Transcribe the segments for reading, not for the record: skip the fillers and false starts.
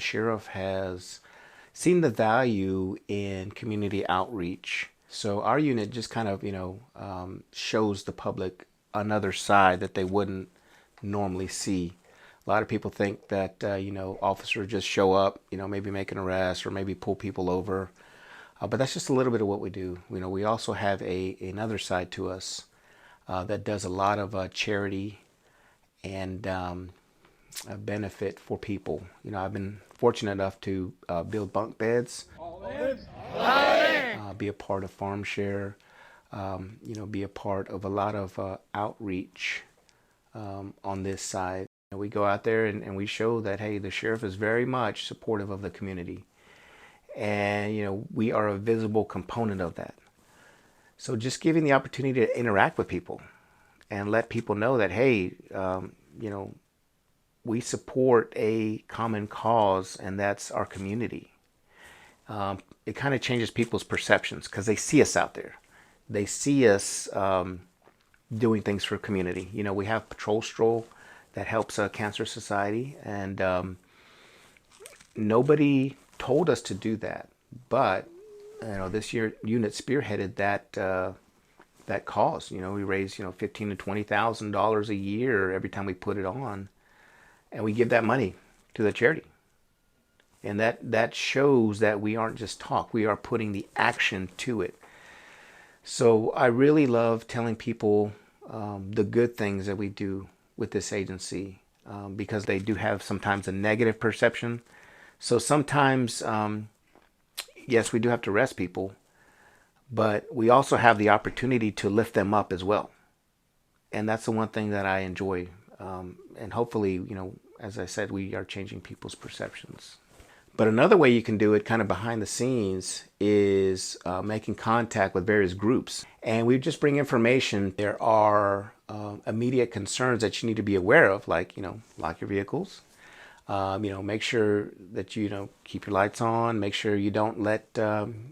sheriff has seen the value in community outreach. So our unit just kind of, shows the public another side that they wouldn't normally see. A lot of people think that, officers just show up, maybe make an arrest or maybe pull people over. But that's just a little bit of what we do. We also have another side to us that does a lot of charity and a benefit for people. I've been fortunate enough to build bunk beds, be a part of farm share, be a part of a lot of outreach on this side. We go out there and we show that, hey, the sheriff is very much supportive of the community. And, we are a visible component of that. So just giving the opportunity to interact with people and let people know that, hey, we support a common cause, and that's our community. It kind of changes people's perceptions because they see us out there. They see us doing things for community. We have Patrol Stroll that helps Cancer Society, and nobody told us to do that, but this year unit spearheaded that cause. We raise $15,000 to $20,000 a year every time we put it on, and we give that money to the charity. And that shows that we aren't just talk, we are putting the action to it. So I really love telling people the good things that we do with this agency, because they do have sometimes a negative perception. So sometimes, yes, we do have to arrest people, but we also have the opportunity to lift them up as well. And that's the one thing that I enjoy. And hopefully, as I said, we are changing people's perceptions. But another way you can do it kind of behind the scenes is making contact with various groups. And we just bring information. There are immediate concerns that you need to be aware of, like, lock your vehicles. Make sure that you keep your lights on. Make sure you don't let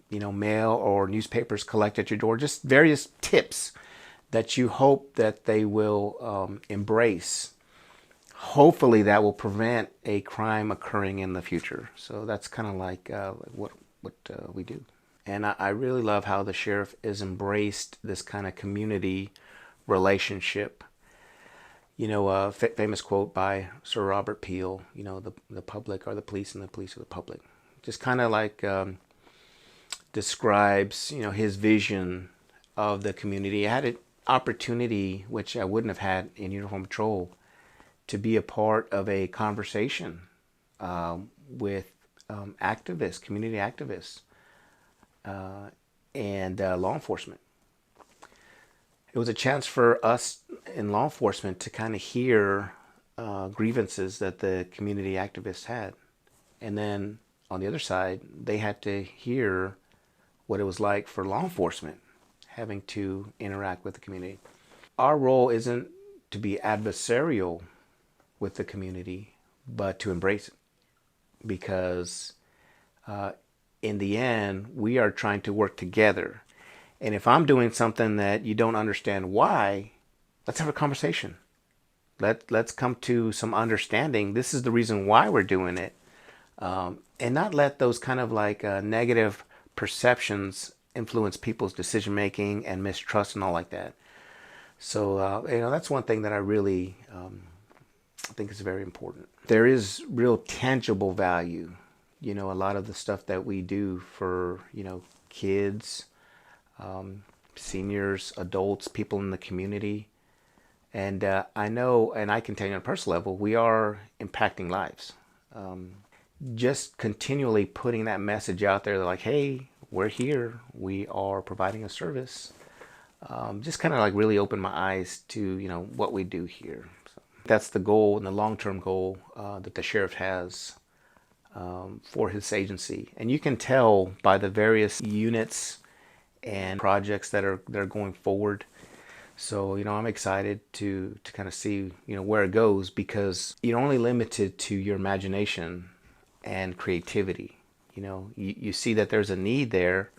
mail or newspapers collect at your door. Just various tips that you hope that they will embrace. Hopefully that will prevent a crime occurring in the future. So that's kind of like what we do. And I really love how the sheriff has embraced this kind of community relationship. A famous quote by Sir Robert Peel, the public are the police and the police are the public. Just kind of like describes, his vision of the community. I had an opportunity, which I wouldn't have had in uniform patrol, to be a part of a conversation with activists, community activists, and law enforcement. It was a chance for us in law enforcement to kind of hear grievances that the community activists had. And then on the other side, they had to hear what it was like for law enforcement having to interact with the community. Our role isn't to be adversarial with the community, but to embrace it. Because in the end, we are trying to work together. And if I'm doing something that you don't understand why, let's have a conversation. Let's come to some understanding. This is the reason why we're doing it. And not let those kind of like negative perceptions influence people's decision making and mistrust and all like that. So, that's one thing that I really think is very important. There is real tangible value. A lot of the stuff that we do for, kids, seniors, adults, people in the community. And I know, and I can tell you on a personal level, we are impacting lives. Just continually putting that message out there, like, hey, we're here, we are providing a service. Just kind of like really open my eyes to, what we do here. So that's the goal and the long-term goal that the sheriff has for his agency. And you can tell by the various units and projects that are going forward. So, I'm excited to kind of see, where it goes, because you're only limited to your imagination and creativity. You see that there's a need there.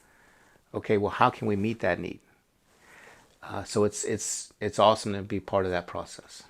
Okay, well, how can we meet that need? So it's awesome to be part of that process.